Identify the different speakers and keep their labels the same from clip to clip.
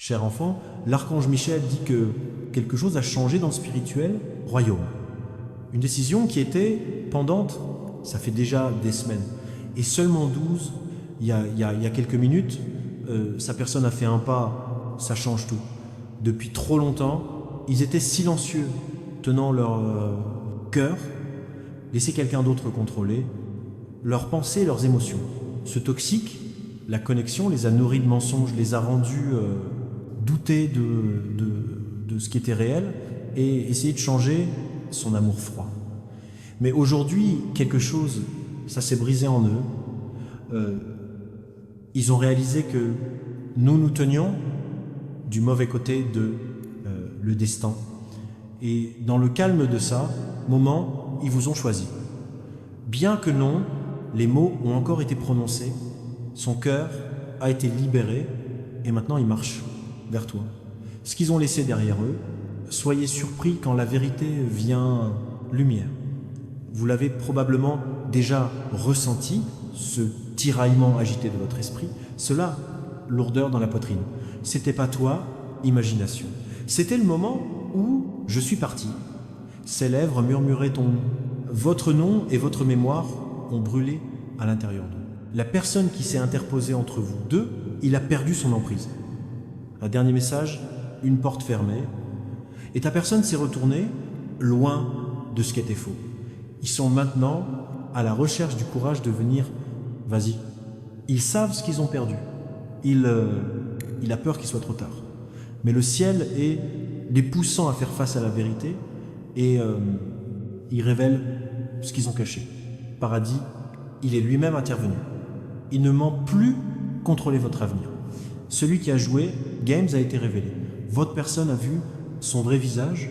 Speaker 1: Cher enfant, l'archange Michel dit que quelque chose a changé dans le spirituel royaume. Une décision qui était pendante, ça fait déjà des semaines. Et seulement 12, il y a quelques minutes, sa personne a fait un pas, ça change tout. Depuis trop longtemps, ils étaient silencieux, tenant leur cœur, laisser quelqu'un d'autre contrôler, leurs pensées, leurs émotions. Ce toxique, la connexion, les a nourris de mensonges, les a rendus douter de ce qui était réel et essayer de changer son amour froid. Mais aujourd'hui, quelque chose, ça s'est brisé en eux. Ils ont réalisé que nous tenions du mauvais côté de le destin. Et dans le calme de ça, moment, ils vous ont choisi. Bien que non, les mots ont encore été prononcés, son cœur a été libéré et maintenant il marche vers toi. Ce qu'ils ont laissé derrière eux, soyez surpris quand la vérité vient lumière. Vous l'avez probablement déjà ressenti, ce tiraillement agité de votre esprit, cela, lourdeur dans la poitrine. C'était pas toi, imagination. C'était le moment où je suis parti. Ses lèvres murmuraient votre nom et votre mémoire ont brûlé à l'intérieur d'eux. La personne qui s'est interposée entre vous deux, il a perdu son emprise. Un dernier message, une porte fermée, et ta personne s'est retournée loin de ce qui était faux. Ils sont maintenant à la recherche du courage de venir, vas-y. Ils savent ce qu'ils ont perdu. Il a peur qu'il soit trop tard. Mais le ciel est les poussant à faire face à la vérité et il révèle ce qu'ils ont caché. Paradis, il est lui-même intervenu. Il ne ment plus contrôler votre avenir. Celui qui a joué, Games a été révélé. Votre personne a vu son vrai visage,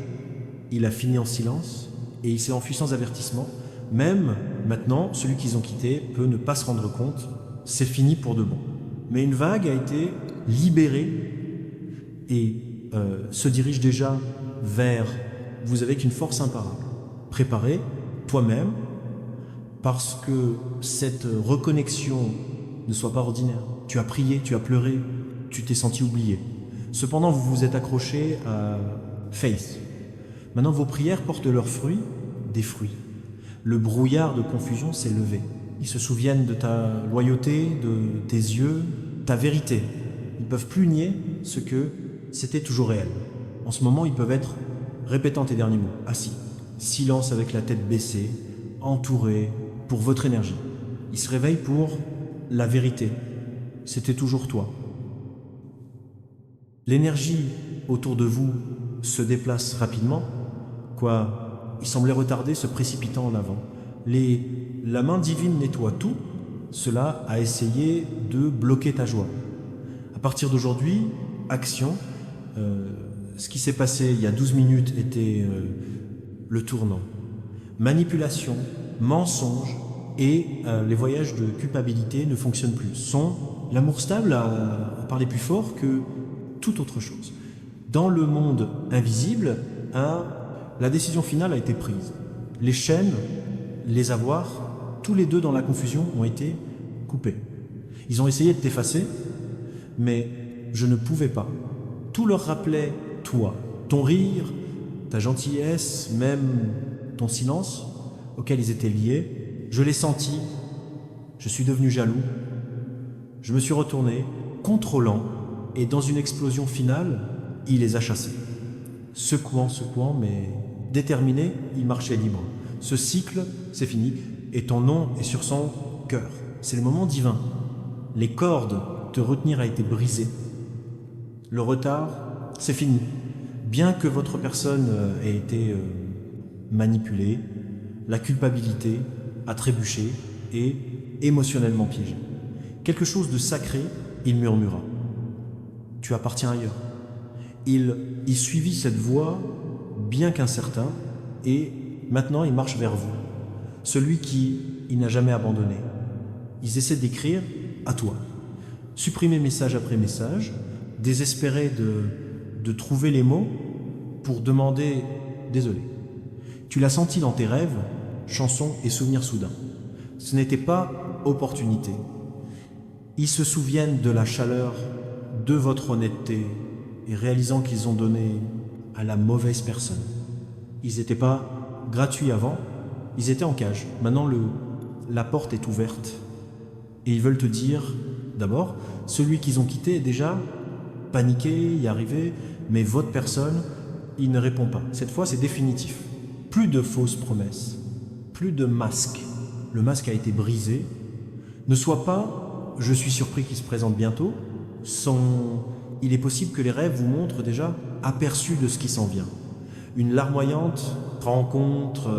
Speaker 1: il a fini en silence et il s'est enfui sans avertissement. Même maintenant, celui qu'ils ont quitté peut ne pas se rendre compte, c'est fini pour de bon. Mais une vague a été libérée et se dirige déjà vers vous avec une force imparable. Préparez toi-même parce que cette reconnexion ne soit pas ordinaire. Tu as prié, tu as pleuré, tu t'es senti oublié. Cependant, vous vous êtes accroché à Faith. Maintenant, vos prières portent leurs fruits, des fruits. Le brouillard de confusion s'est levé. Ils se souviennent de ta loyauté, de tes yeux, ta vérité. Ils ne peuvent plus nier ce que c'était toujours réel. En ce moment, ils peuvent être répétant tes derniers mots, assis, silence avec la tête baissée, entouré pour votre énergie. Ils se réveillent pour la vérité. C'était toujours toi. L'énergie autour de vous se déplace rapidement, il semblait retardé, se précipitant en avant. La main divine nettoie tout, cela a essayé de bloquer ta joie. À partir d'aujourd'hui, action. Ce qui s'est passé il y a 12 minutes était le tournant. Manipulation, mensonge et les voyages de culpabilité ne fonctionnent plus. L'amour stable a parlé plus fort que toute autre chose. Dans le monde invisible, la décision finale a été prise. Les chaînes, les avoirs, tous les deux dans la confusion ont été coupés. Ils ont essayé de t'effacer, mais je ne pouvais pas. Tout leur rappelait toi, ton rire, ta gentillesse, même ton silence, auquel ils étaient liés. Je l'ai senti, je suis devenu jaloux. Je me suis retourné, contrôlant, et dans une explosion finale, il les a chassés. Secouant, mais déterminé, il marchait libre. Ce cycle, c'est fini, et ton nom est sur son cœur. C'est le moment divin. Les cordes te retenir a été brisées. Le retard, c'est fini. Bien que votre personne ait été manipulée, la culpabilité a trébuché et émotionnellement piégé. Quelque chose de sacré, il murmura. Tu appartiens ailleurs. Il suivit cette voie, bien qu'incertain, et maintenant il marche vers vous. Celui qui il n'a jamais abandonné. Ils essaient d'écrire à toi. Supprimer message après message, désespéré de trouver les mots pour demander désolé. Tu l'as senti dans tes rêves, chansons et souvenirs soudains. Ce n'était pas opportunité. Ils se souviennent de la chaleur, de votre honnêteté, et réalisant qu'ils ont donné à la mauvaise personne. Ils n'étaient pas gratuits avant, ils étaient en cage. Maintenant, la porte est ouverte. Et ils veulent te dire, d'abord, celui qu'ils ont quitté est déjà paniqué, y arrivé, mais votre personne, il ne répond pas. Cette fois, c'est définitif. Plus de fausses promesses, plus de masques. Le masque a été brisé. Ne sois pas, je suis surpris qu'il se présente bientôt, il est possible que les rêves vous montrent déjà aperçu de ce qui s'en vient. Une larmoyante rencontre,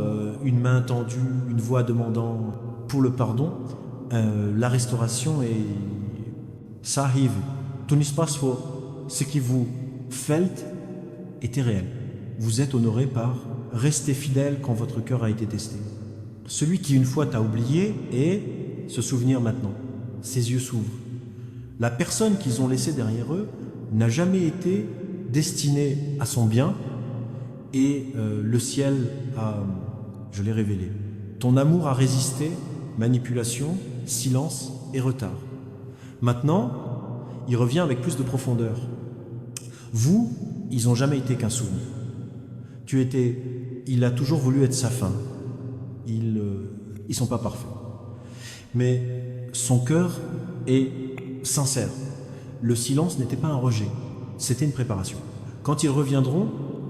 Speaker 1: une main tendue, une voix demandant pour le pardon, la restauration est ça arrive. Tout ne se passe pas. Ce qui vous faites était réel. Vous êtes honoré par rester fidèle quand votre cœur a été testé. Celui qui une fois t'a oublié et se souvenir maintenant. Ses yeux s'ouvrent. La personne qu'ils ont laissée derrière eux n'a jamais été destinée à son bien et le ciel je l'ai révélé. Ton amour a résisté, manipulation, silence et retard. Maintenant, il revient avec plus de profondeur. Vous, ils n'ont jamais été qu'un souvenir. Il a toujours voulu être sa fin. Ils sont pas parfaits. Mais son cœur est sincère. Le silence n'était pas un rejet, c'était une préparation. Quand ils reviendront,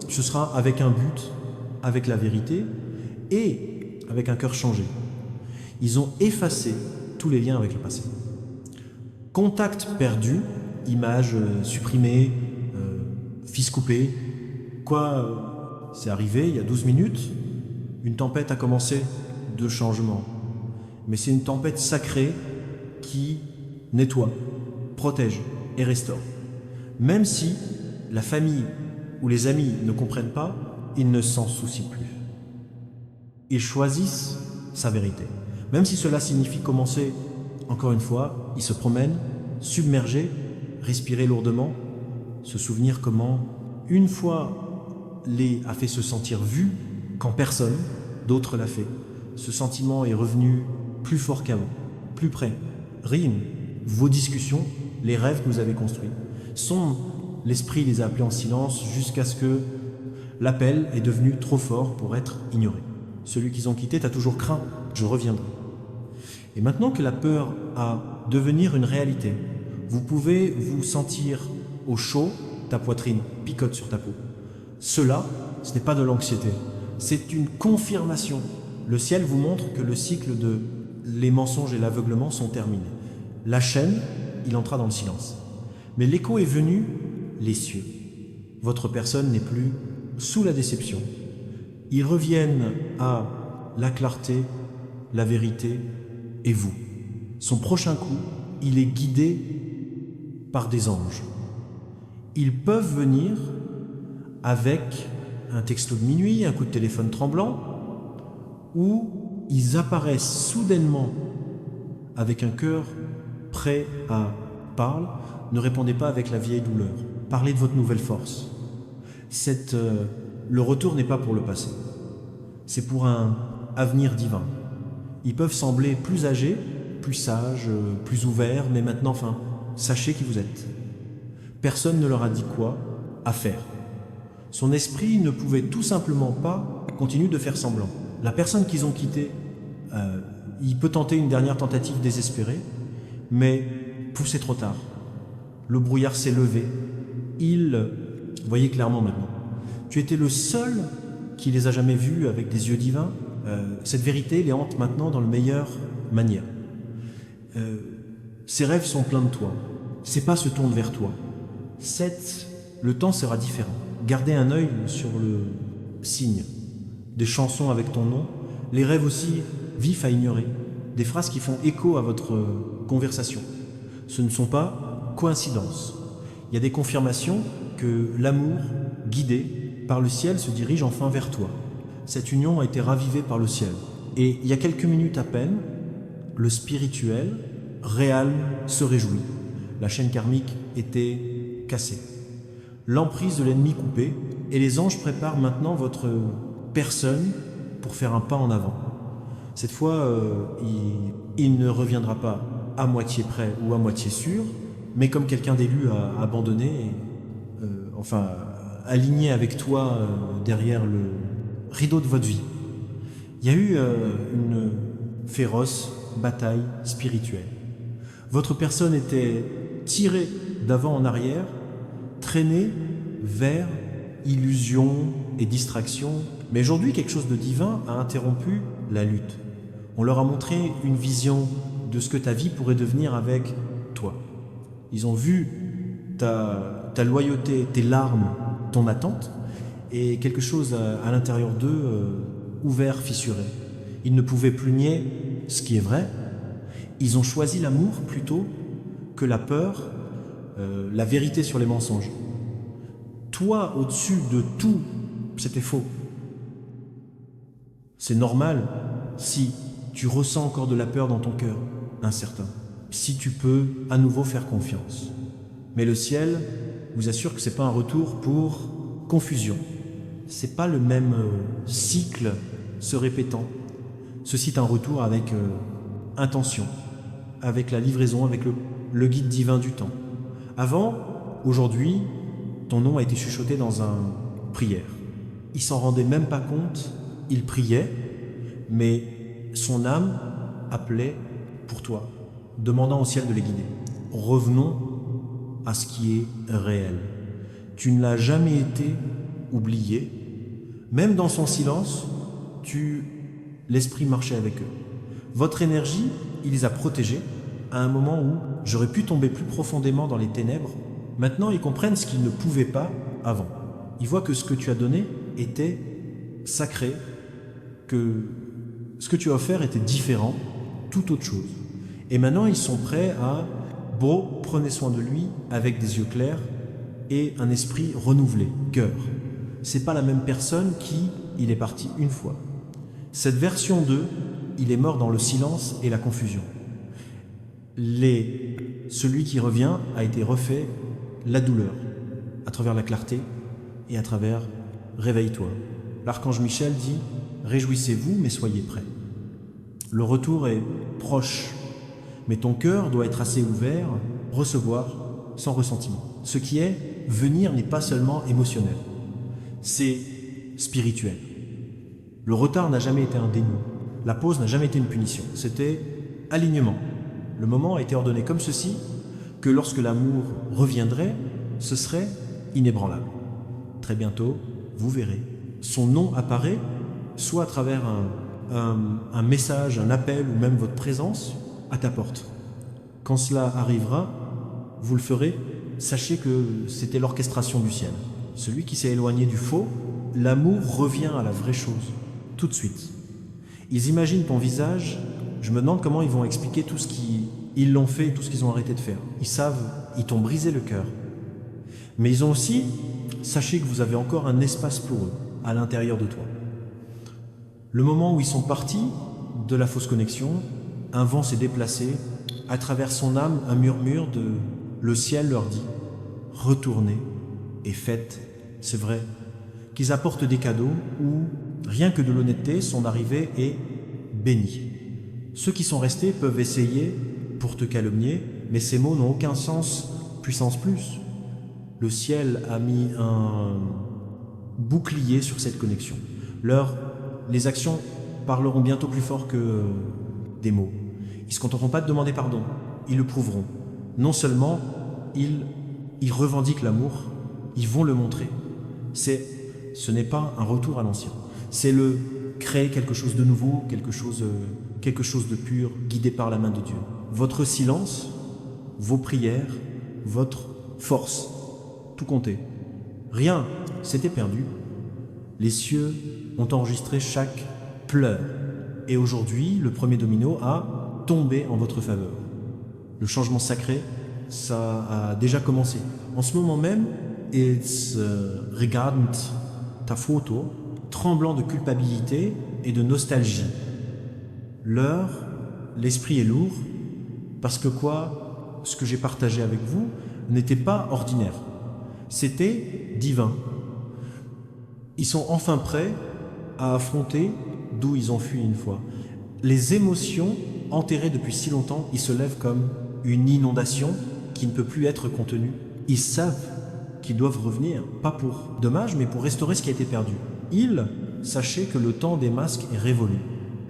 Speaker 1: ce sera avec un but, avec la vérité et avec un cœur changé. Ils ont effacé tous les liens avec le passé. Contact perdu, images supprimées, fils coupés. C'est arrivé il y a 12 minutes, une tempête a commencé de changement. Mais c'est une tempête sacrée qui nettoie, protège et restaure. Même si la famille ou les amis ne comprennent pas, ils ne s'en soucient plus. Ils choisissent sa vérité. Même si cela signifie commencer, encore une fois, ils se promènent, submergés, respirer lourdement, se souvenir comment, une fois a fait se sentir vu, quand personne d'autre l'a fait. Ce sentiment est revenu plus fort qu'avant, plus près. Rime, vos discussions, les rêves que vous avez construits. L'esprit les a appelés en silence jusqu'à ce que l'appel est devenu trop fort pour être ignoré. Celui qu'ils ont quitté t'a toujours craint, je reviendrai. Et maintenant que la peur a devenir une réalité, vous pouvez vous sentir au chaud, ta poitrine picote sur ta peau. Cela, ce n'est pas de l'anxiété, c'est une confirmation. Le ciel vous montre que le cycle de les mensonges et l'aveuglement sont terminés. La chaîne, il entra dans le silence. Mais l'écho est venu, les cieux. Votre personne n'est plus sous la déception. Ils reviennent à la clarté, la vérité et vous. Son prochain coup, il est guidé par des anges. Ils peuvent venir avec un texto de minuit, un coup de téléphone tremblant, ou ils apparaissent soudainement avec un cœur prêt à parler. Ne répondez pas avec la vieille douleur. Parlez de votre nouvelle force. Le retour n'est pas pour le passé. C'est pour un avenir divin. Ils peuvent sembler plus âgés, plus sages, plus ouverts, mais maintenant, sachez qui vous êtes. Personne ne leur a dit quoi à faire. Son esprit ne pouvait tout simplement pas continuer de faire semblant. La personne qu'ils ont quittée, il peut tenter une dernière tentative désespérée, mais c'est trop tard. Le brouillard s'est levé. Vous voyez clairement maintenant. Tu étais le seul qui les a jamais vus avec des yeux divins. Cette vérité les hante maintenant dans la meilleure manière. Ces rêves sont pleins de toi. Ces pas se tournent vers toi. Le temps sera différent. Gardez un œil sur le signe. Des chansons avec ton nom. Les rêves aussi vifs à ignorer. Des phrases qui font écho à votre conversation. Ce ne sont pas coïncidences. Il y a des confirmations que l'amour, guidé par le ciel, se dirige enfin vers toi. Cette union a été ravivée par le ciel. Et il y a quelques minutes à peine, le spirituel, réel, se réjouit. La chaîne karmique était cassée. L'emprise de l'ennemi coupée, et les anges préparent maintenant votre personne pour faire un pas en avant. Cette fois, il ne reviendra pas à moitié prêt ou à moitié sûr, mais comme quelqu'un d'élu à abandonner, enfin, aligné avec toi derrière le rideau de votre vie. Il y a eu une féroce bataille spirituelle. Votre personne était tirée d'avant en arrière, traînée vers illusions et distractions. Mais aujourd'hui, quelque chose de divin a interrompu la lutte. On leur a montré une vision de ce que ta vie pourrait devenir avec toi. Ils ont vu ta loyauté, tes larmes, ton attente, et quelque chose à l'intérieur d'eux ouvert, fissuré. Ils ne pouvaient plus nier ce qui est vrai. Ils ont choisi l'amour plutôt que la peur, la vérité sur les mensonges. Toi, au-dessus de tout, c'était faux. C'est normal si tu ressens encore de la peur dans ton cœur, incertain. Si tu peux à nouveau faire confiance. Mais le ciel vous assure que ce n'est pas un retour pour confusion. C'est pas le même cycle se répétant. Ceci est un retour avec intention, avec la livraison, avec le guide divin du temps. Avant, aujourd'hui, ton nom a été chuchoté dans une prière. Il s'en rendait même pas compte, il priait, mais son âme appelait pour toi, demandant au ciel de les guider. Revenons à ce qui est réel. Tu ne l'as jamais été oublié. Même dans son silence, l'esprit marchait avec eux. Votre énergie, il les a protégés à un moment où j'aurais pu tomber plus profondément dans les ténèbres. Maintenant, ils comprennent ce qu'ils ne pouvaient pas avant. Ils voient que ce que tu as donné était sacré, que ce que tu as offert était différent, tout autre chose. Et maintenant, ils sont prêts à, prenez soin de lui avec des yeux clairs et un esprit renouvelé, cœur. C'est pas la même personne il est parti une fois. Cette version 2, il est mort dans le silence et la confusion. Celui qui revient a été refait la douleur, à travers la clarté et à travers réveille-toi. L'archange Michel dit réjouissez-vous mais soyez prêts. Le retour est proche, mais ton cœur doit être assez ouvert, recevoir sans ressentiment. Ce qui est venir n'est pas seulement émotionnel, c'est spirituel. Le retard n'a jamais été un déni, la pause n'a jamais été une punition, c'était alignement. Le moment a été ordonné comme ceci, que lorsque l'amour reviendrait, ce serait inébranlable. Très bientôt, vous verrez, son nom apparaît, soit à travers un message, un appel ou même votre présence à ta porte. Quand cela arrivera, vous le ferez, sachez que c'était l'orchestration du ciel. Celui qui s'est éloigné du faux, l'amour revient à la vraie chose, tout de suite. Ils imaginent ton visage, je me demande comment ils vont expliquer tout ce qu'ils l'ont fait, tout ce qu'ils ont arrêté de faire. Ils savent, ils t'ont brisé le cœur. Mais ils ont aussi, sachez que vous avez encore un espace pour eux, à l'intérieur de toi. Le moment où ils sont partis de la fausse connexion, un vent s'est déplacé, à travers son âme, un murmure le ciel leur dit « Retournez et faites, c'est vrai, qu'ils apportent des cadeaux où, rien que de l'honnêteté, son arrivée est bénie. Ceux qui sont restés peuvent essayer pour te calomnier, mais ces mots n'ont aucun sens, puissance plus. Le ciel a mis un bouclier sur cette connexion. Les actions parleront bientôt plus fort que des mots. Ils ne se contenteront pas de demander pardon, ils le prouveront. Non seulement ils revendiquent l'amour, ils vont le montrer. Ce n'est pas un retour à l'ancien, c'est créer quelque chose de nouveau, quelque chose de pur, guidé par la main de Dieu. Votre silence, vos prières, votre force, tout comptait. Rien, c'était perdu. Les cieux ont enregistré chaque pleur. Et aujourd'hui, le premier domino a tombé en votre faveur. Le changement sacré, ça a déjà commencé. En ce moment même, ils regardent ta photo, tremblant de culpabilité et de nostalgie. L'esprit est lourd, parce que ce que j'ai partagé avec vous n'était pas ordinaire. C'était divin. Ils sont enfin prêts à affronter d'où ils ont fui une fois. Les émotions enterrées depuis si longtemps, ils se lèvent comme une inondation qui ne peut plus être contenue. Ils savent qui doivent revenir, pas pour dommage, mais pour restaurer ce qui a été perdu. Sachez que le temps des masques est révolu.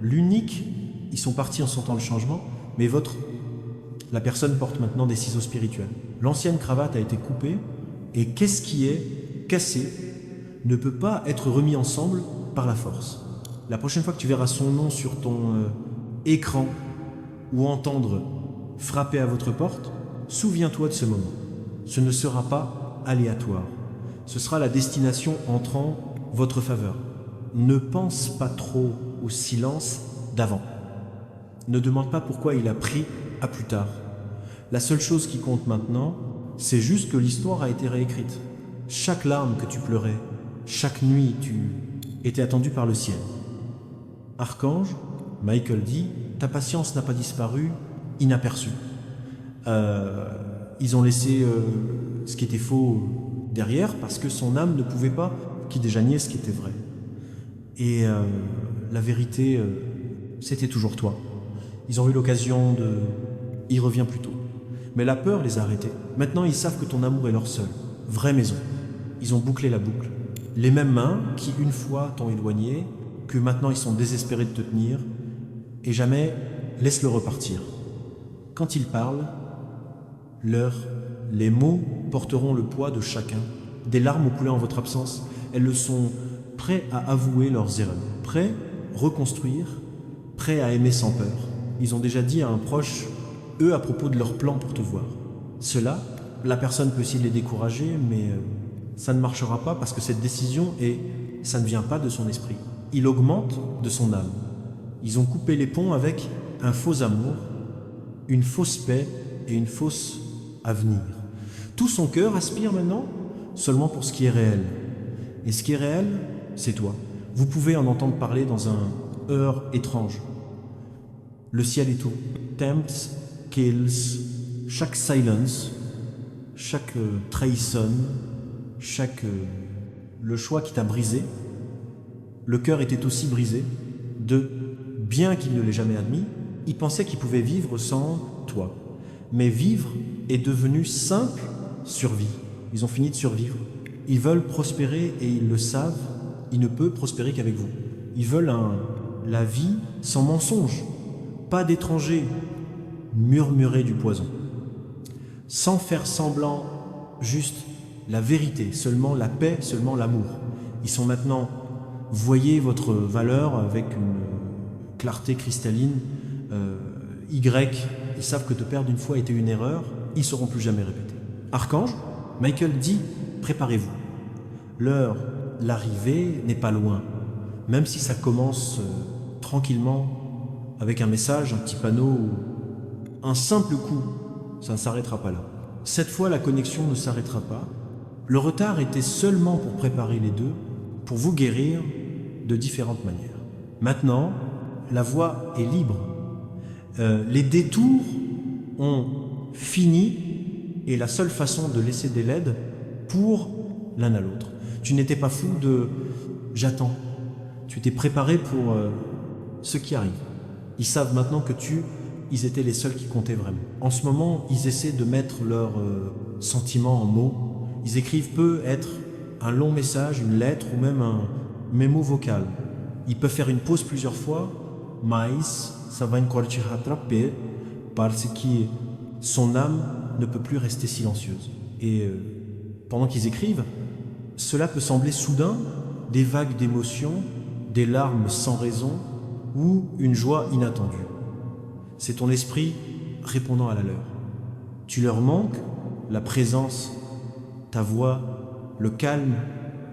Speaker 1: L'unique, ils sont partis en sentant le changement, mais la personne porte maintenant des ciseaux spirituels. L'ancienne cravate a été coupée, et qu'est-ce qui est cassé ne peut pas être remis ensemble par la force. La prochaine fois que tu verras son nom sur ton écran ou entendre frapper à votre porte, souviens-toi de ce moment. Ce ne sera pas aléatoire. Ce sera la destination entrant votre faveur. Ne pense pas trop au silence d'avant. Ne demande pas pourquoi il a pris à plus tard. La seule chose qui compte maintenant, c'est juste que l'histoire a été réécrite. Chaque larme que tu pleurais, chaque nuit tu étais attendu par le ciel. Archange, Michael dit, ta patience n'a pas disparu inaperçue. Ils ont laissé ce qui était faux derrière parce que son âme ne pouvait pas, qui déjà niait ce qui était vrai. Et la vérité, c'était toujours toi. Ils ont eu l'occasion de y revenir plus tôt. Mais la peur les a arrêtés. Maintenant, ils savent que ton amour est leur seul, vraie maison. Ils ont bouclé la boucle. Les mêmes mains qui, une fois, t'ont éloigné, que maintenant ils sont désespérés de te tenir, et jamais laisse-le repartir. Quand ils parlent, les mots porteront le poids de chacun. Des larmes ont coulé en votre absence. Elles le sont prêts à avouer leurs erreurs, prêts à reconstruire, prêts à aimer sans peur. Ils ont déjà dit à un proche, eux, à propos de leur plan pour te voir. Cela, la personne peut essayer de les décourager, mais ça ne marchera pas parce que cette décision ça ne vient pas de son esprit. Il augmente de son âme. Ils ont coupé les ponts avec un faux amour, une fausse paix et une fausse avenir. Tout son cœur aspire maintenant seulement pour ce qui est réel. Et ce qui est réel, c'est toi. Vous pouvez en entendre parler dans un heurt étrange. Le ciel est tout. Temps, kills, chaque silence, chaque trahison, le choix qui t'a brisé. Le cœur était aussi brisé bien qu'il ne l'ait jamais admis, il pensait qu'il pouvait vivre sans toi. Mais vivre est devenu simple survie. Ils ont fini de survivre. Ils veulent prospérer et ils le savent, il ne peut prospérer qu'avec vous. Ils veulent la vie sans mensonge, pas d'étrangers murmurer du poison. Sans faire semblant, juste la vérité, seulement la paix, seulement l'amour. Ils sont maintenant, voyez votre valeur avec une clarté cristalline, ils savent que te perdre une fois était une erreur, ils ne seront plus jamais répétés. Archange, Michael dit, préparez-vous. L'arrivée n'est pas loin, même si ça commence tranquillement avec un message, un petit panneau, un simple coup, ça ne s'arrêtera pas là. Cette fois, la connexion ne s'arrêtera pas. Le retard était seulement pour préparer les deux, pour vous guérir de différentes manières. Maintenant, la voie est libre. Les détours ont fini et la seule façon de laisser des LED pour l'un à l'autre. Tu n'étais pas fou de « j'attends ». Tu t'es préparé pour ce qui arrive. Ils savent maintenant que ils étaient les seuls qui comptaient vraiment. En ce moment, ils essaient de mettre leurs sentiments en mots. Ils écrivent peut être un long message, une lettre ou même un mémo vocal. Ils peuvent faire une pause plusieurs fois, mais ça va encore te rattraper parce que son âme ne peut plus rester silencieuse. Et pendant qu'ils écrivent, cela peut sembler soudain, des vagues d'émotions, des larmes sans raison ou une joie inattendue. C'est ton esprit répondant à la leur. Tu leur manques, la présence, ta voix, le calme,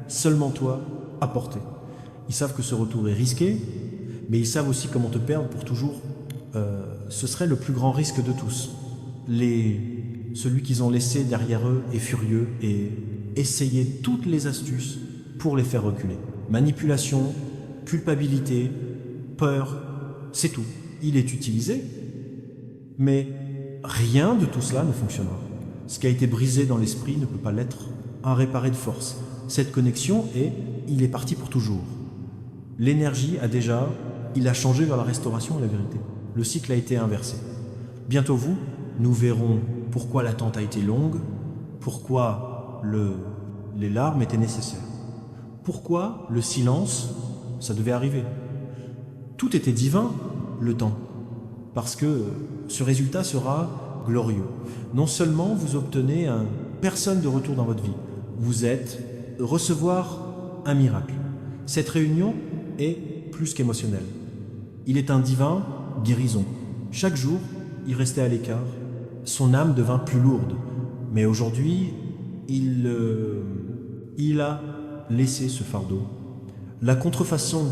Speaker 1: seulement toi, apporter. Ils savent que ce retour est risqué, mais ils savent aussi comment te perdre pour toujours. Ce serait le plus grand risque de tous. Celui qu'ils ont laissé derrière eux est furieux et essayer toutes les astuces pour les faire reculer. Manipulation, culpabilité, peur, c'est tout. Il est utilisé, mais rien de tout cela ne fonctionnera. Ce qui a été brisé dans l'esprit ne peut pas l'être à réparer de force. Cette connexion il est parti pour toujours. L'énergie il a changé vers la restauration et la vérité. Le cycle a été inversé. Bientôt nous verrons pourquoi l'attente a été longue, pourquoi les larmes étaient nécessaires. Pourquoi le silence, ça devait arriver? Tout était divin, le temps, parce que ce résultat sera glorieux. Non seulement vous obtenez personne de retour dans votre vie, vous êtes recevoir un miracle. Cette réunion est plus qu'émotionnelle. Il est un divin guérison. Chaque jour, il restait à l'écart. Son âme devint plus lourde. Mais aujourd'hui, il a laissé ce fardeau. La contrefaçon,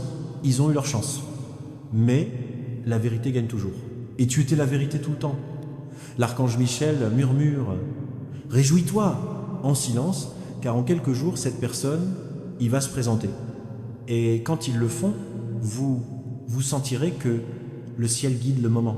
Speaker 1: ils ont eu leur chance. Mais la vérité gagne toujours. Et tu étais la vérité tout le temps. L'archange Michel murmure « Réjouis-toi » en silence, car en quelques jours, cette personne, il va se présenter. Et quand ils le font, vous sentirez que le ciel guide le moment.